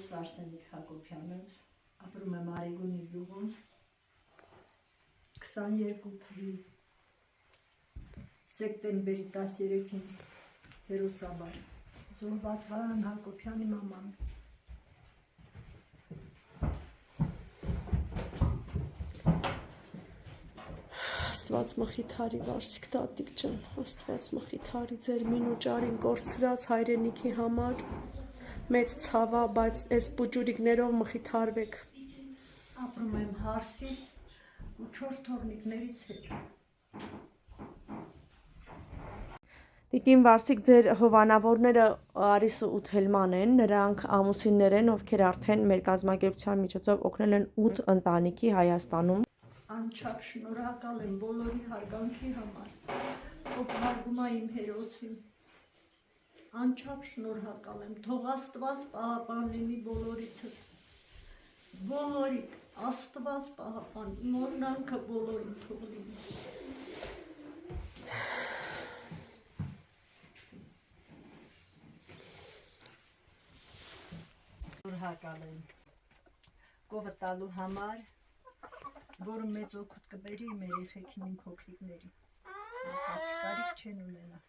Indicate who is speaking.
Speaker 1: Ես Վարսենիկ Հակոբյանս, ապրում եմ Արեգունի գյուղում, 22 թվականի սեպտեմբերի 13-ին հերոսաբար զոհված Վարան Հակոբյանի մաման։
Speaker 2: Աստված մխիթարի Վարսիկ տատիկ ջան, Աստված մխիթարի ձեր մին ու ճարին կորցրած հայրենիքի համար, մեծ ցավա, բայց այս պուճուրիկներով մխիթարվեք։
Speaker 1: Ապրում եմ Հարսից ու 4 թորնիկներից հետ։
Speaker 2: Տիկին Վարսիկ, ձեր հովանավորները Արիս ու Թելման են, նրանք ամուսիններ են, ովքեր արդեն մեր կազմակերպության միջոցով օգնել են 8 ընտանիքի Հայաստանում։
Speaker 1: Անչափ շնորհակալ եմ բոլորի հարգանքի համար, ով հարգում է իմ հերոսին։ Անչափ շնորհակալ եմ, թող Աստված պահապանի բոլորիցս, բոլորիդ Աստված պահապան, իմ օրհնանքը բոլորին թող լինի։ Շնորհակալ եմ կովը տալու համար, որը մեծ օգուտ կբերի իմ երեխեքին, իմ փոքրիկներին, կարիք չեն ունենա։